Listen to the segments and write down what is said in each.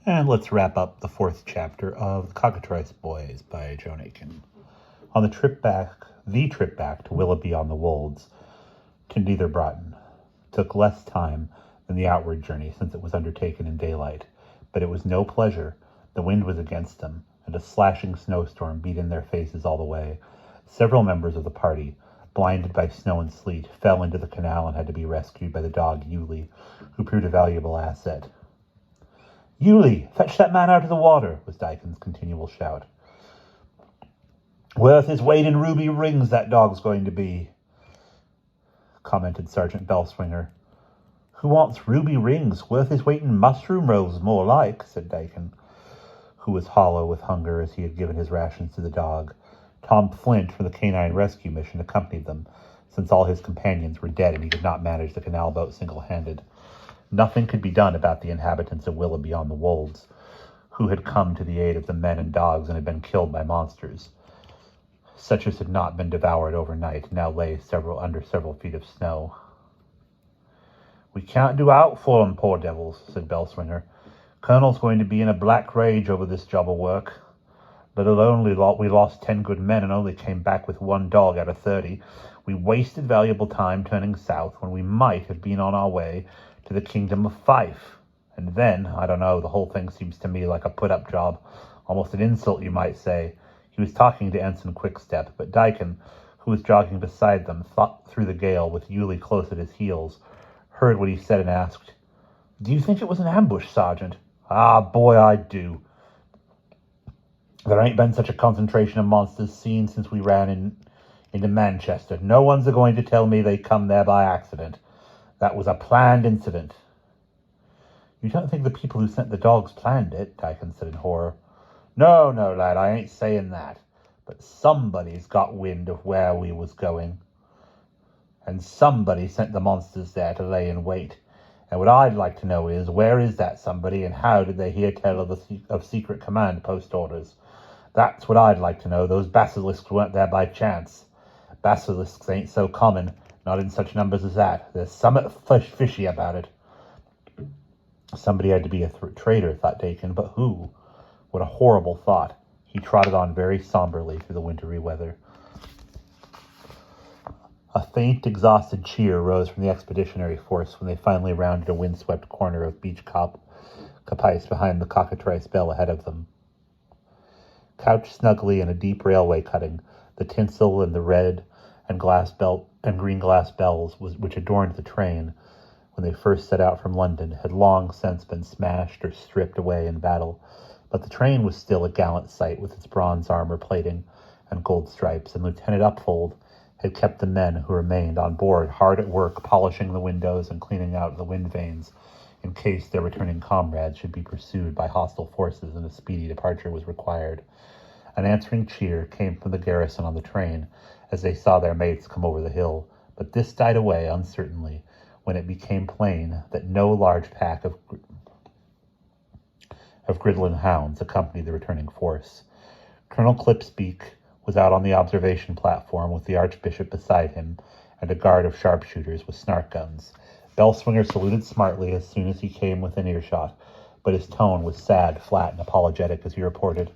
And let's wrap up the fourth chapter of The Cockatrice Boys by Joan Aiken. On the trip back to Willoughby on the Wolds to Nether Broughton took less time than the outward journey since it was undertaken in daylight, but it was no pleasure. The wind was against them, and a slashing snowstorm beat in their faces all the way. Several members of the party, blinded by snow and sleet, fell into the canal and had to be rescued by the dog Yulie, who proved a valuable asset. "Yulie, fetch that man out of the water," was Dyken's continual shout. "Worth his weight in ruby rings, that dog's going to be," commented Sergeant Bellswinger. "Who wants ruby rings? Worth his weight in mushroom rolls, more like," said Dyken, who was hollow with hunger as he had given his rations to the dog. Tom Flint from the Canine Rescue Mission accompanied them, since all his companions were dead and he could not manage the canal boat single-handed. Nothing could be done about the inhabitants of Willoughby on the Wolds, who had come to the aid of the men and dogs and had been killed by monsters. Such as had not been devoured overnight now lay under several feet of snow. "We can't do out for 'em, poor devils," said Bellswinger. "Colonel's going to be in a black rage over this job of work. Let alone we lost 10 good men and only came back with 1 dog out of 30. We wasted valuable time turning south when we might have been on our way to the Kingdom of Fife. And then, I don't know, the whole thing seems to me like a put-up job. Almost an insult, you might say." He was talking to Ensign Quickstep, but Dyken, who was jogging beside them through the gale with Yulie close at his heels, heard what he said and asked, "Do you think it was an ambush, Sergeant?" "Ah, boy, I do. There ain't been such a concentration of monsters seen since we ran into Manchester. No one's going to tell me they come there by accident. That was a planned incident." "You don't think the people who sent the dogs planned it?" Dyken said in horror. No, lad, I ain't saying that. But somebody's got wind of where we was going. And somebody sent the monsters there to lay in wait. And what I'd like to know is, where is that somebody and how did they hear tell of secret command post orders? That's what I'd like to know. Those basilisks weren't there by chance. Basilisks ain't so common, not in such numbers as that. There's something fishy about it. Somebody had to be a traitor, thought Dakin, but who? What a horrible thought. He trotted on very somberly through the wintry weather. A faint, exhausted cheer rose from the expeditionary force when they finally rounded a windswept corner of beach coppice behind the Cockatrice Bell ahead of them. Couched snugly in a deep railway cutting, the tinsel and the red and green glass bells which adorned the train when they first set out from London had long since been smashed or stripped away in battle. But the train was still a gallant sight with its bronze armor plating and gold stripes, and Lieutenant Upfold had kept the men who remained on board hard at work polishing the windows and cleaning out the wind vanes in case their returning comrades should be pursued by hostile forces and a speedy departure was required. An answering cheer came from the garrison on the train as they saw their mates come over the hill, but this died away uncertainly when it became plain that no large pack of Gridlin hounds accompanied the returning force. Colonel Clipspeak was out on the observation platform with the Archbishop beside him and a guard of sharpshooters with snark guns. Bellswinger saluted smartly as soon as he came within earshot, but his tone was sad, flat, and apologetic as he reported,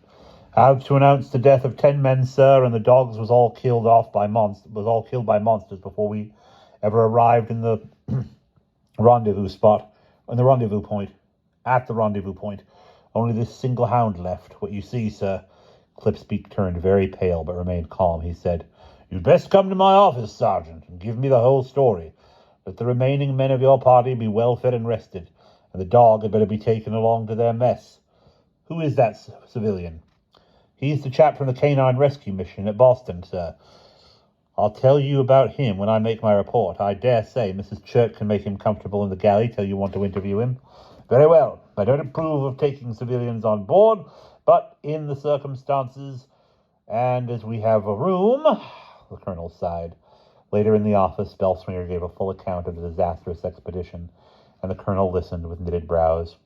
"Have to announce the death of 10 men, sir, and the dogs was all killed by monsters before we ever arrived in the rendezvous spot, at the rendezvous point. Only this single hound left. What you see, sir." Clipspeak turned very pale, but remained calm. He said, "You'd best come to my office, Sergeant, and give me the whole story. Let the remaining men of your party be well fed and rested, and the dog had better be taken along to their mess." "Who is that civilian?" "He's the chap from the Canine Rescue Mission at Boston, sir. I'll tell you about him when I make my report. I dare say Mrs. Church can make him comfortable in the galley till you want to interview him." "Very well. I don't approve of taking civilians on board, but in the circumstances, and as we have a room," the colonel sighed. Later in the office, Bellswinger gave a full account of the disastrous expedition, and the colonel listened with knitted brows.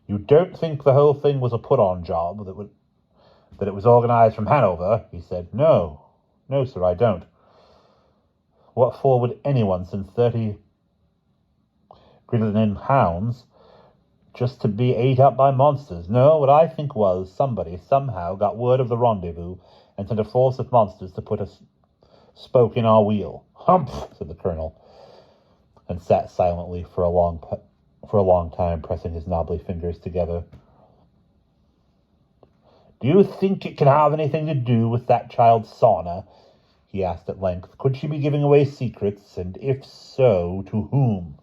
"You don't think the whole thing was a put-on job, that it was organized from Hanover?" he said. No, sir, I don't. What for would anyone send 30 Gridlin hounds just to be ate up by monsters. No, what I think was somebody somehow got word of the rendezvous and sent a force of monsters to put a spoke in our wheel. Humph, said the colonel, and sat silently for a long time, pressing his knobbly fingers together. Do you think it can have anything to do with that child's sauna? He asked at length. Could she be giving away secrets, and if so, to whom?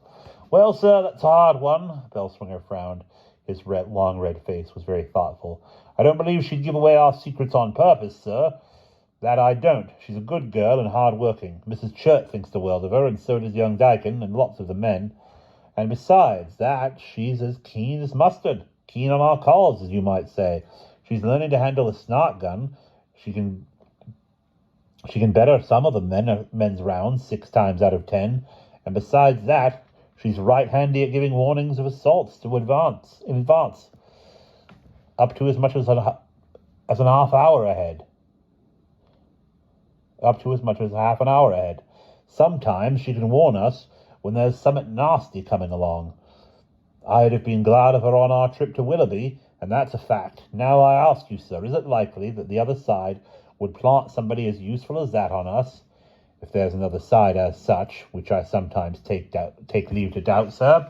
Well, sir, that's a hard one. Bellswinger frowned. His long red face was very thoughtful. I don't believe she'd give away our secrets on purpose, sir. That I don't. She's a good girl and hard-working. Mrs. Churt thinks the world of her, and so does young Aiken, and lots of the men. And besides that, she's as keen as mustard. Keen on our calls, as you might say. She's learning to handle a snart gun. She can better some of the men's rounds 6 times out of 10. And besides that, she's right handy at giving warnings of assaults in advance. Up to as much as an half hour ahead. Up to as much as half an hour ahead. Sometimes she can warn us when there's something nasty coming along. I'd have been glad of her on our trip to Willoughby, and that's a fact. Now I ask you, sir, is it likely that the other side would plant somebody as useful as that on us? If there's another side as such, which I sometimes take leave to doubt, sir.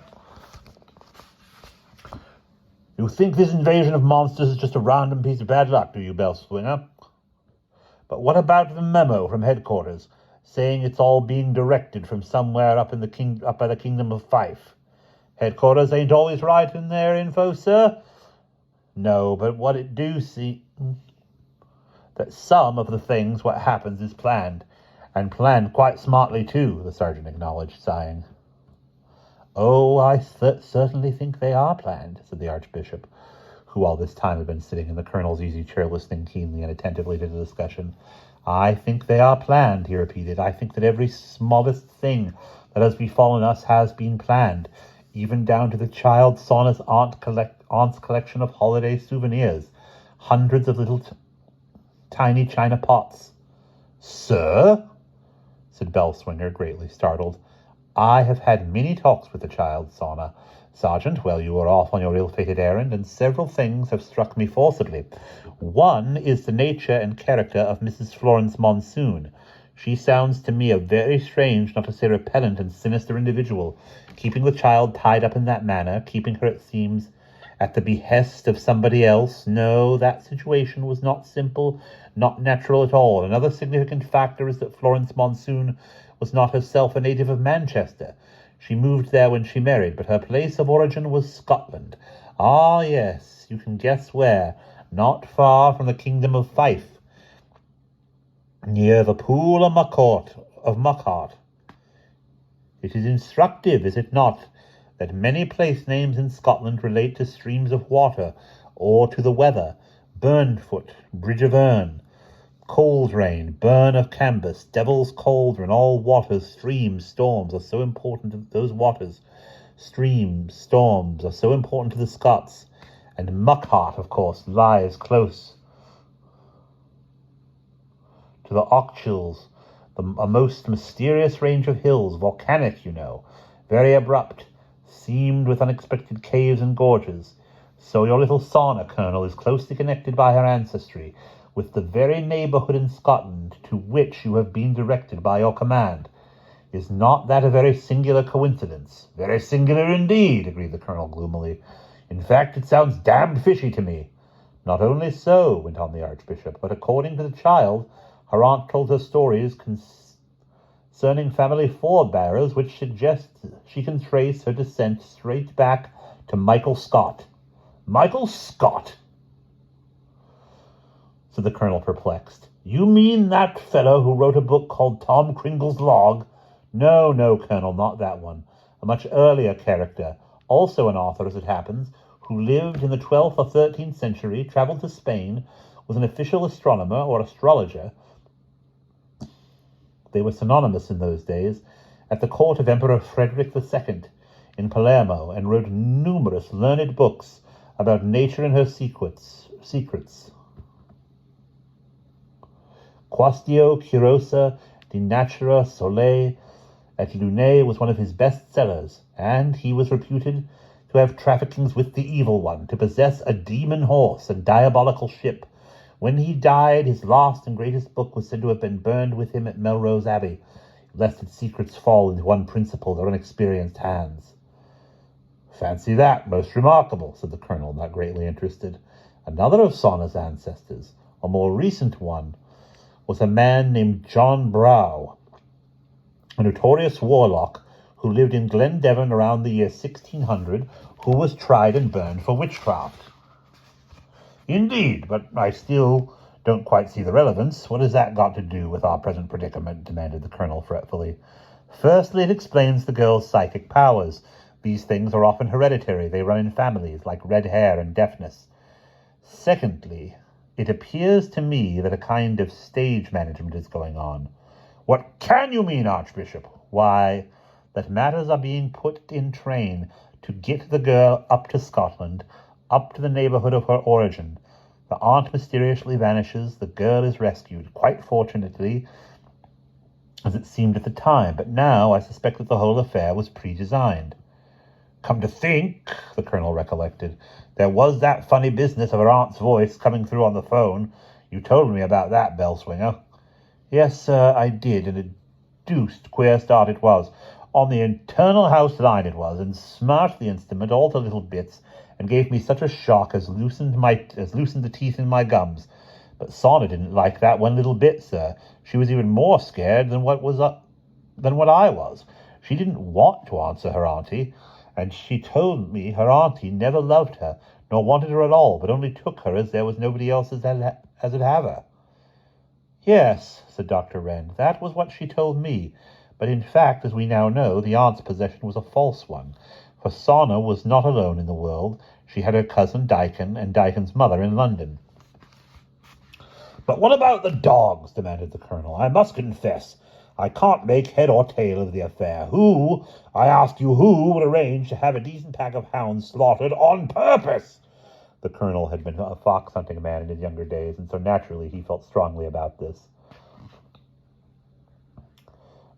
You think this invasion of monsters is just a random piece of bad luck, do you, Bellswinger? But what about the memo from headquarters, saying it's all being directed from somewhere up by the Kingdom of Fife? Headquarters ain't always right in their info, sir. No, but what it do see that some of the things what happens is planned, and planned quite smartly too, the sergeant acknowledged, sighing. Oh, I certainly think they are planned, said the Archbishop, who all this time had been sitting in the colonel's easy chair listening keenly and attentively to the discussion. I think they are planned, he repeated. I think that every smallest thing that has befallen us has been planned, even down to the child Sauna's aunt's collection of holiday souvenirs, hundreds of little tiny china pots. Sir? Said Bellswinger, greatly startled. I have had many talks with the child Sauna, Sergeant, while you were off on your ill-fated errand, and several things have struck me forcibly. One is the nature and character of Mrs. Florence Monsoon. She sounds to me a very strange, not to say repellent and sinister individual, keeping the child tied up in that manner, keeping her, it seems, at the behest of somebody else. No, that situation was not simple, not natural at all. Another significant factor is that Florence Monsoon was not herself a native of Manchester. She moved there when she married, but her place of origin was Scotland. Ah, yes, you can guess where. Not far from the Kingdom of Fife, near the Pool of Muckhart. It is instructive, is it not, that many place names in Scotland relate to streams of water, or to the weather. Burnfoot, Bridge of Erne, Coleraine, Burn of Cambus, Devil's Cauldron, all waters, streams, storms are so important to those waters. Streams, storms are so important to the Scots. And Muckhart, of course, lies close to the Ochils, a most mysterious range of hills, volcanic, you know, very abrupt, seamed with unexpected caves and gorges. So your little Sauna, Colonel, is closely connected by her ancestry with the very neighbourhood in Scotland to which you have been directed by your command. Is not that a very singular coincidence? Very singular indeed, agreed the Colonel gloomily. In fact, it sounds damned fishy to me. Not only so, went on the Archbishop, but according to the child, her aunt told her stories concerning family forebearers which suggest she can trace her descent straight back to Michael Scott. Michael Scott? Said the Colonel, perplexed. You mean that fellow who wrote a book called Tom Cringle's Log? No, Colonel, not that one. A much earlier character, also an author as it happens, who lived in the 12th or 13th century, travelled to Spain, was an official astronomer or astrologer. They were synonymous in those days, at the court of Emperor Frederick II in Palermo, and wrote numerous learned books about nature and her secrets. Quaestio Curiosa de Natura Solae et Lunae was one of his best-sellers, and he was reputed to have traffickings with the evil one, to possess a demon horse and diabolical ship. When he died, his last and greatest book was said to have been burned with him at Melrose Abbey, lest its secrets fall into unprincipled or unexperienced hands. Fancy that, most remarkable, said the colonel, not greatly interested. Another of Sauna's ancestors, a more recent one, was a man named John Brow, a notorious warlock who lived in Glendevon around the year 1600, who was tried and burned for witchcraft. Indeed, but I still don't quite see the relevance. What has that got to do with our present predicament? Demanded the colonel fretfully. Firstly, it explains the girl's psychic powers. These things are often hereditary. They run in families, like red hair and deafness. Secondly, it appears to me that a kind of stage management is going on. What can you mean, Archbishop? Why, that matters are being put in train to get the girl up to Scotland, up to the neighbourhood of her origin. The aunt mysteriously vanishes, the girl is rescued, quite fortunately, as it seemed at the time, but now I suspect that the whole affair was pre-designed. Come to think, the colonel recollected, there was that funny business of her aunt's voice coming through on the phone. You told me about that, Bellswinger. Yes, sir, I did, and a deuced queer start it was. On the internal house line it was, and smashed the instrument all to little bits, and gave me such a shock as loosened the teeth in my gums. But Sauna didn't like that one little bit, sir. She was even more scared than what I was. She didn't want to answer her auntie, and she told me her auntie never loved her, nor wanted her at all, but only took her as there was nobody else as'd have her. Yes, said Dr. Wren, that was what she told me, but in fact, as we now know, the aunt's possession was a false one, for Sauna was not alone in the world. She had her cousin Daikon and Daikon's mother in London. But what about the dogs? Demanded the colonel. I must confess, I can't make head or tail of the affair. I ask you, who would arrange to have a decent pack of hounds slaughtered on purpose? The colonel had been a fox-hunting man in his younger days, and so naturally he felt strongly about this.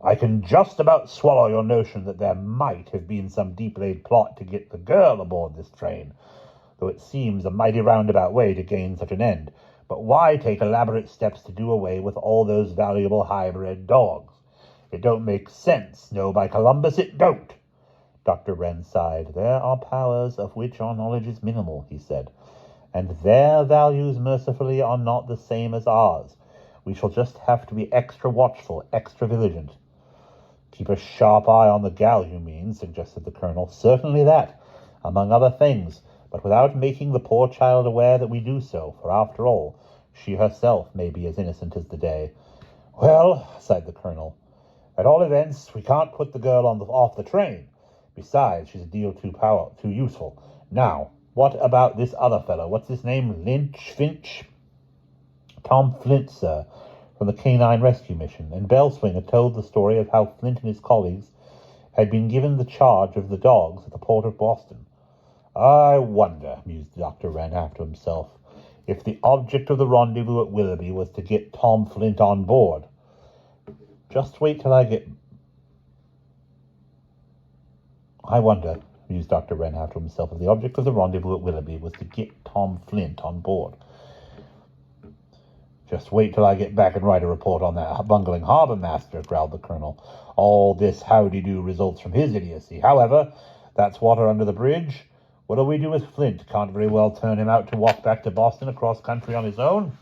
I can just about swallow your notion that there might have been some deep-laid plot to get the girl aboard this train, though it seems a mighty roundabout way to gain such an end. But why take elaborate steps to do away with all those valuable high-bred dogs? It don't make sense. No, by Columbus, it don't. Dr. Wren sighed. There are powers of which our knowledge is minimal, he said, and their values, mercifully, are not the same as ours. We shall just have to be extra watchful, extra vigilant. Keep a sharp eye on the gal, you mean, suggested the colonel. Certainly that, among other things, but without making the poor child aware that we do so, for after all, she herself may be as innocent as the day. Well, sighed the colonel, at all events, we can't put the girl off the train. Besides, she's a deal too useful. Now, what about this other fellow? What's his name? Finch? Tom Flint, sir, from the Canine Rescue Mission, and Bellswinger told the story of how Flint and his colleagues had been given the charge of the dogs at the port of Boston. I wonder, mused Dr. Wren half to himself, if the object of the rendezvous at Willoughby was to get Tom Flint on board. Just wait till I get... I wonder, mused Dr. Wren half to himself, if the object of the rendezvous at Willoughby was to get Tom Flint on board. Just wait till I get back and write a report on that bungling harbour master, growled the colonel. All this howdy-do results from his idiocy. However, that's water under the bridge. What'll we do with Flint? Can't very well turn him out to walk back to Boston across country on his own.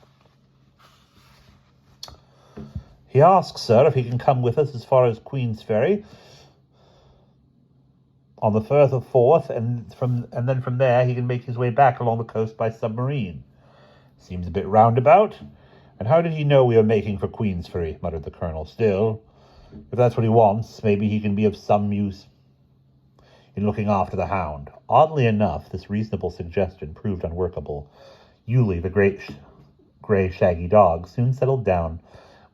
He asks, sir, if he can come with us as far as Queen's Ferry on the 1st of 4th, and then from there he can make his way back along the coast by submarine. Seems a bit roundabout. And how did he know we were making for Queensferry? Muttered the colonel. Still, if that's what he wants, maybe he can be of some use in looking after the hound. Oddly enough, this reasonable suggestion proved unworkable. Yulie, the great grey shaggy dog, soon settled down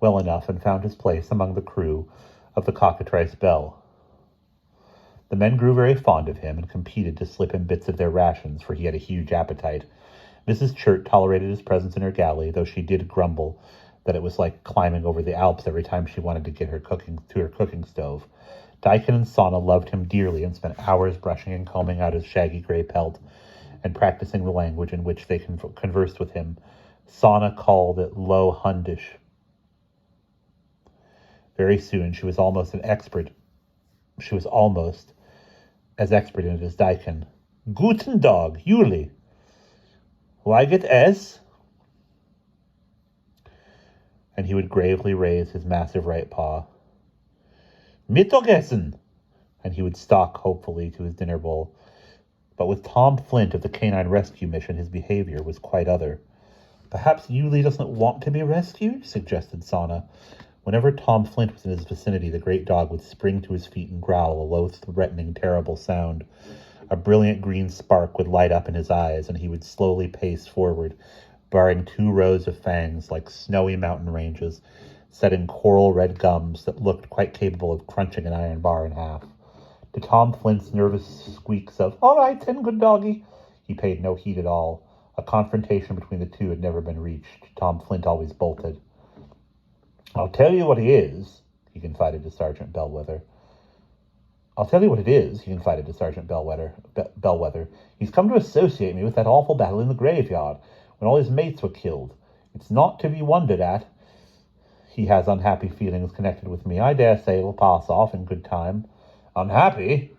well enough and found his place among the crew of the Cockatrice Bell. The men grew very fond of him and competed to slip him bits of their rations, for he had a huge appetite. Mrs. Chert tolerated his presence in her galley, though she did grumble that it was like climbing over the Alps every time she wanted to get her cooking stove. Aiken and Sauna loved him dearly and spent hours brushing and combing out his shaggy gray pelt and practicing the language in which they conversed with him. Sauna called it Low Hundish. Very soon she was almost as expert in it as Aiken. Guten Dog, Juli. Why get S? And he would gravely raise his massive right paw. Mittagessen! And he would stalk hopefully to his dinner bowl. But with Tom Flint of the Canine Rescue Mission, his behavior was quite other. Perhaps Yuli doesn't want to be rescued, suggested Sauna. Whenever Tom Flint was in his vicinity, the great dog would spring to his feet and growl a low, threatening, terrible sound. A brilliant green spark would light up in his eyes, and he would slowly pace forward, baring 2 rows of fangs like snowy mountain ranges, set in coral red gums that looked quite capable of crunching an iron bar in half. To Tom Flint's nervous squeaks of, "All right, then, good doggy," he paid no heed at all. A confrontation between the two had never been reached. Tom Flint always bolted. "I'll tell you what he is," he confided to Sergeant Bellwether. Bellwether. "He's come to associate me with that awful battle in the graveyard, when all his mates were killed. It's not to be wondered at. He has unhappy feelings connected with me. I dare say it'll pass off in good time." "Unhappy?"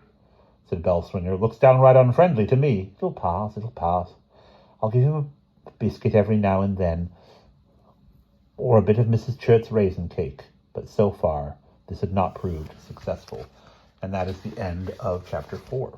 said Bellswinger. "Looks downright unfriendly to me." It'll pass. I'll give him a biscuit every now and then, or a bit of Mrs. Church's raisin cake." But so far, this had not proved successful. And that is the end of Chapter 4.